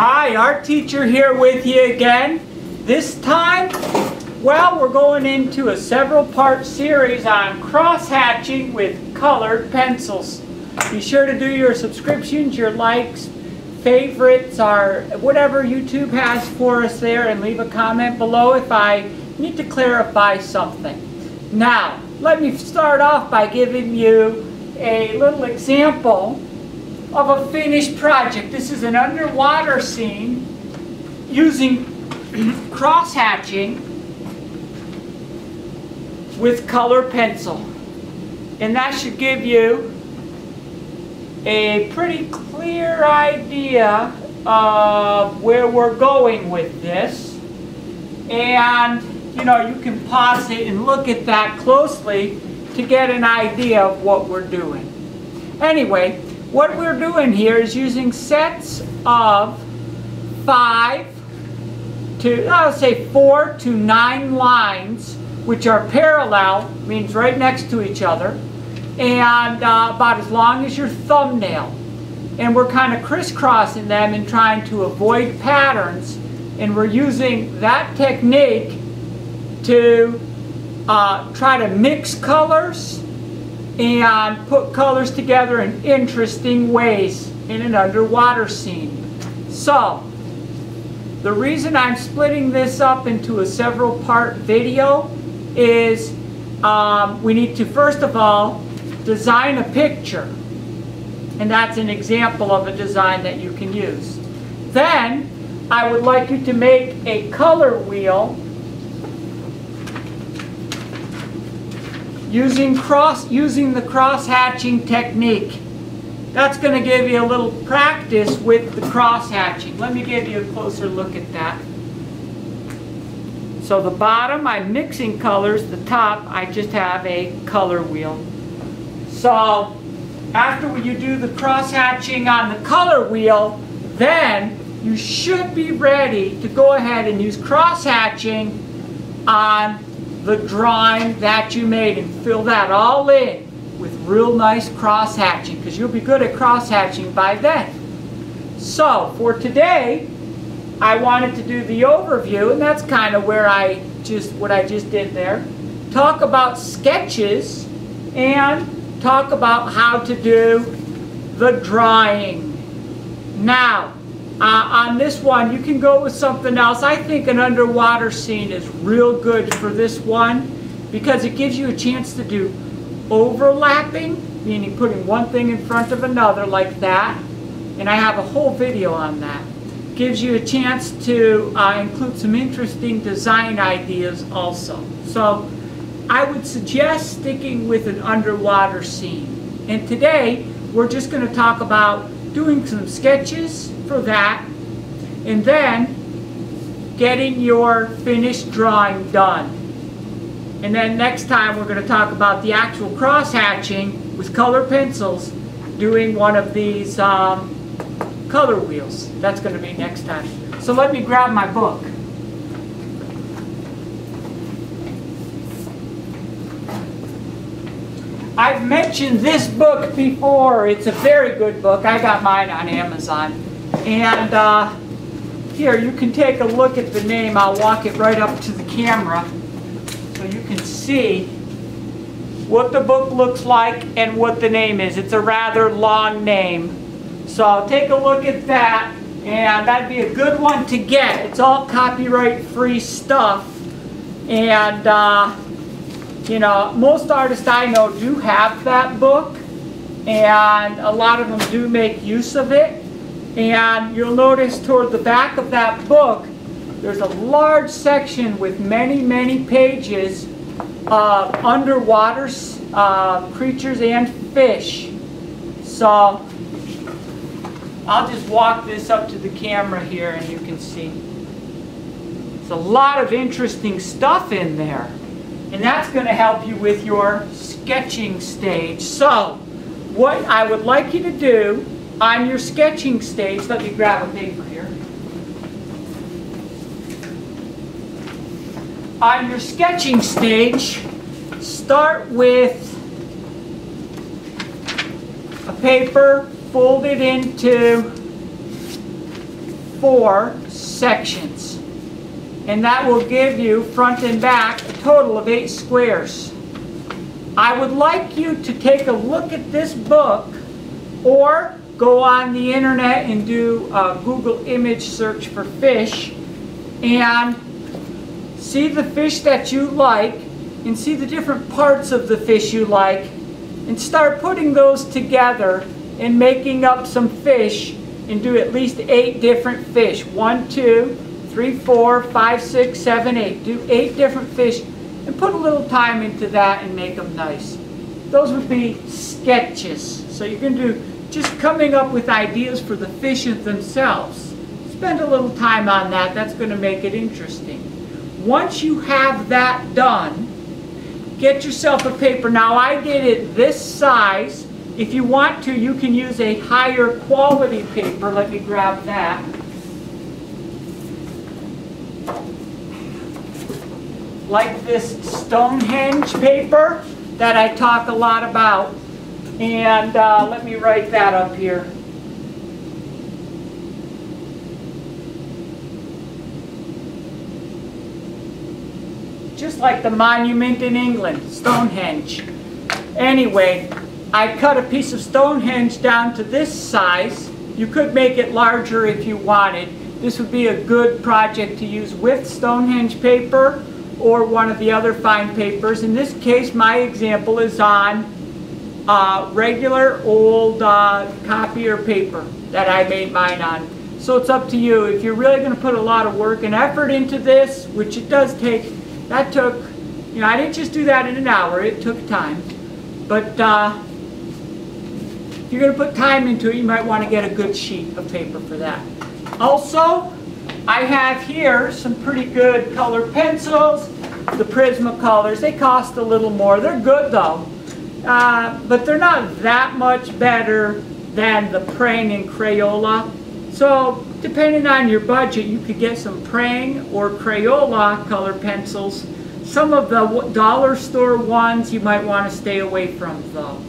Hi, art teacher here with you again. This time, well, we're going into a several-part series on cross-hatching with colored pencils. Be sure to do your subscriptions, your likes, favorites, or whatever YouTube has for us there, and leave a comment below if I need to clarify something. Now, let me start off by giving you a little example of a finished project. This is an underwater scene using cross-hatching with color pencil. And that should give you a pretty clear idea of where we're going with this. And you know, you can pause it and look at that closely to get an idea of what we're doing. Anyway, what we're doing here is using sets of 4 to 9 lines, which are parallel, means right next to each other, and about as long as your thumbnail. And we're kind of crisscrossing them and trying to avoid patterns, and we're using that technique to try to mix colors and put colors together in interesting ways in an underwater scene. So, the reason I'm splitting this up into a several-part video is we need to first of all design a picture, and that's an example of a design that you can use. Then I would like you to make a color wheel using the cross-hatching technique. That's going to give you a little practice with the cross-hatching. Let me give you a closer look at that. So the bottom, I'm mixing colors. The top, I just have a color wheel. So after you do the cross-hatching on the color wheel, then you should be ready to go ahead and use cross-hatching on the drawing that you made and fill that all in with real nice cross-hatching, because you'll be good at cross-hatching by then. So for today, I wanted to do the overview, and that's kind of where what I just did there. Talk about sketches and talk about how to do the drawing. Now, on this one, you can go with something else. I think an underwater scene is real good for this one because it gives you a chance to do overlapping, meaning putting one thing in front of another like that. And I have a whole video on that. Gives you a chance to include some interesting design ideas also. So I would suggest sticking with an underwater scene. And today, we're just going to talk about doing some sketches for that, and then getting your finished drawing done. And then next time we're going to talk about the actual cross-hatching with color pencils, doing one of these color wheels. That's going to be next time. So let me grab my book. I've mentioned this book before. It's a very good book. I got mine on Amazon. And here, you can take a look at the name. I'll walk it right up to the camera so you can see what the book looks like and what the name is. It's a rather long name. So take a look at that, and that'd be a good one to get. It's all copyright-free stuff. And you know, most artists I know do have that book, and a lot of them do make use of it. And you'll notice toward the back of that book, there's a large section with many, many pages of underwater creatures and fish. So I'll just walk this up to the camera here and you can see. There's a lot of interesting stuff in there. And that's going to help you with your sketching stage. So, what I would like you to do on your sketching stage, let me grab a paper here. On your sketching stage, start with a paper folded into 4 sections. And that will give you, front and back, a total of 8 squares. I would like you to take a look at this book or go on the internet and do a Google image search for fish and see the fish that you like and see the different parts of the fish you like and start putting those together and making up some fish and do at least 8 different fish. 1, 2, 3, 4, 5, 6, 7, 8. Do 8 different fish and put a little time into that and make them nice. Those would be sketches. So you can do just coming up with ideas for the fish themselves. Spend a little time on that. That's going to make it interesting. Once you have that done, get yourself a paper. Now I did it this size. If you want to, you can use a higher quality paper. Let me grab that. Like this Stonehenge paper that I talk a lot about. And let me write that up here. Just like the monument in England, Stonehenge. Anyway, I cut a piece of Stonehenge down to this size. You could make it larger if you wanted. This would be a good project to use with Stonehenge paper or one of the other fine papers. In this case, my example is on regular old copier paper that I made mine on. So it's up to you. If you're really going to put a lot of work and effort into this, which it does take, that took, you know, I didn't just do that in an hour, it took time. But if you're going to put time into it, you might want to get a good sheet of paper for that. Also, I have here some pretty good colored pencils, the Prismacolors. They cost a little more. They're good though. But they're not that much better than the Prang and Crayola. So depending on your budget, you could get some Prang or Crayola color pencils. Some of the dollar store ones you might want to stay away from though.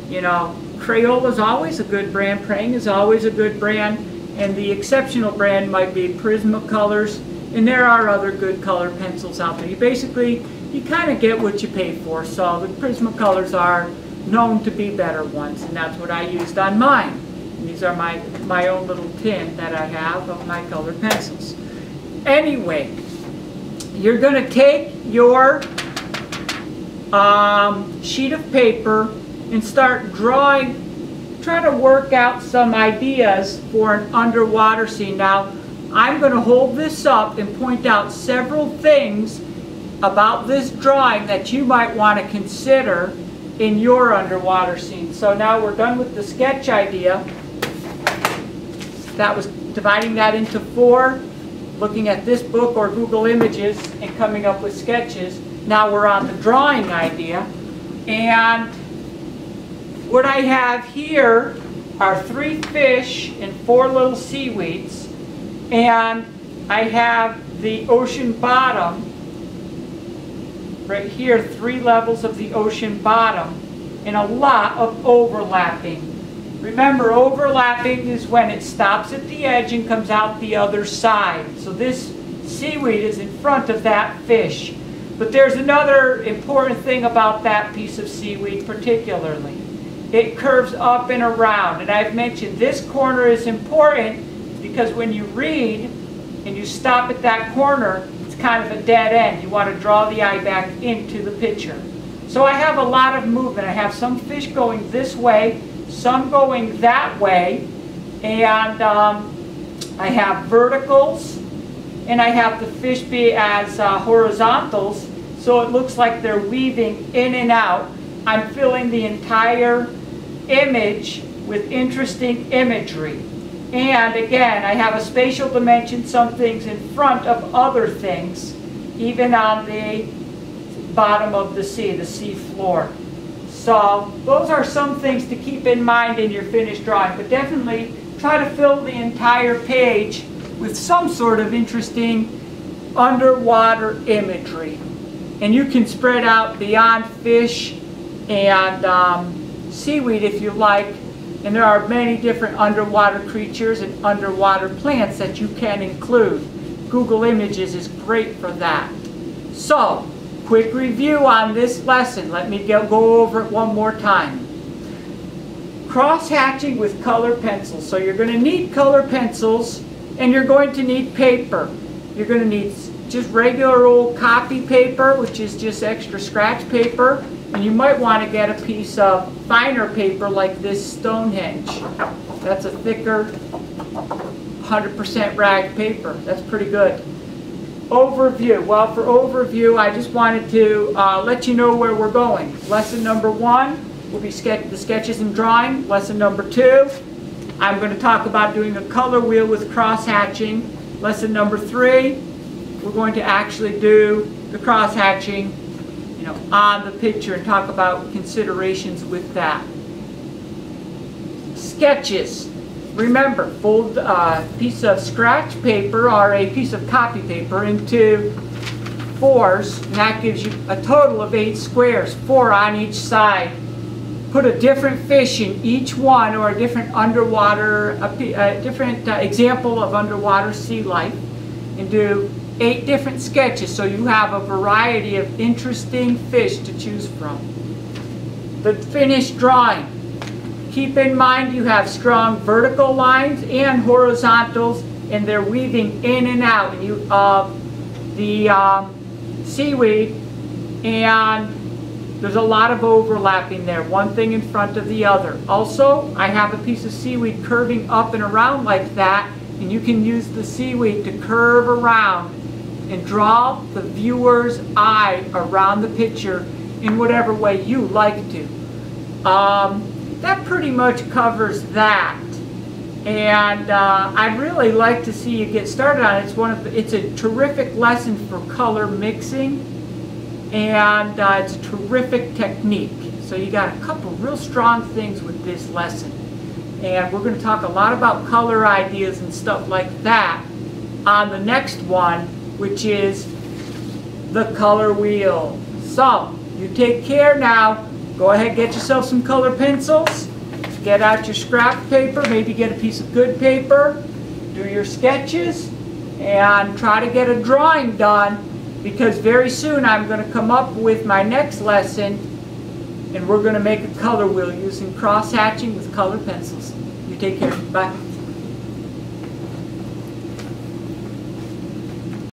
You know, Crayola is always a good brand, Prang is always a good brand, and the exceptional brand might be Prismacolors, and there are other good color pencils out there. You kind of get what you pay for, so the Prismacolors are known to be better ones, and that's what I used on mine. And these are my own little tin that I have of my colored pencils. Anyway, you're going to take your sheet of paper and start drawing, try to work out some ideas for an underwater scene. Now, I'm going to hold this up and point out several things about this drawing that you might want to consider in your underwater scene. So now we're done with the sketch idea. That was dividing that into 4, looking at this book or Google Images and coming up with sketches. Now we're on the drawing idea. And what I have here are 3 fish and 4 little seaweeds. And I have the ocean bottom. Right here, 3 levels of the ocean bottom and a lot of overlapping. Remember, overlapping is when it stops at the edge and comes out the other side. So this seaweed is in front of that fish. But there's another important thing about that piece of seaweed particularly. It curves up and around. And I've mentioned this corner is important because when you read and you stop at that corner, kind of a dead end. You want to draw the eye back into the picture. So I have a lot of movement. I have some fish going this way, some going that way, and I have verticals, and I have the fish be as horizontals, so it looks like they're weaving in and out. I'm filling the entire image with interesting imagery. And again, I have a spatial dimension, some things in front of other things, even on the bottom of the sea floor. So those are some things to keep in mind in your finished drawing, but definitely try to fill the entire page with some sort of interesting underwater imagery. And you can spread out beyond fish and seaweed if you like. And there are many different underwater creatures and underwater plants that you can include. Google Images is great for that. So, quick review on this lesson. Let me go over it one more time. Cross-hatching with color pencils. So you're going to need color pencils and you're going to need paper. You're going to need just regular old copy paper, which is just extra scratch paper. And you might want to get a piece of finer paper like this Stonehenge. That's a thicker 100% rag paper. That's pretty good. Overview. Well, for overview, I just wanted to let you know where we're going. Lesson number 1 will be the sketches and drawing. Lesson number 2, I'm going to talk about doing a color wheel with cross-hatching. Lesson number 3, we're going to actually do the cross-hatching, on the picture and talk about considerations with that. Sketches. Remember, fold a piece of scratch paper or a piece of copy paper into 4s, and that gives you a total of 8 squares, 4 on each side. Put a different fish in each one, or a different underwater, a different example of underwater sea life, and do 8 different sketches, so you have a variety of interesting fish to choose from. The finished drawing. Keep in mind you have strong vertical lines and horizontals, and they're weaving in and out of the seaweed, and there's a lot of overlapping there, one thing in front of the other. Also, I have a piece of seaweed curving up and around like that, and you can use the seaweed to curve around and draw the viewer's eye around the picture in whatever way you like to. That pretty much covers that. And I'd really like to see you get started on it. It's a terrific lesson for color mixing, and it's a terrific technique. So you got a couple real strong things with this lesson. And we're going to talk a lot about color ideas and stuff like that on the next one, which is the color wheel. So, you take care now. Go ahead, get yourself some color pencils. Get out your scrap paper, maybe get a piece of good paper. Do your sketches and try to get a drawing done, because very soon I'm going to come up with my next lesson and we're going to make a color wheel using cross-hatching with color pencils. You take care. Bye.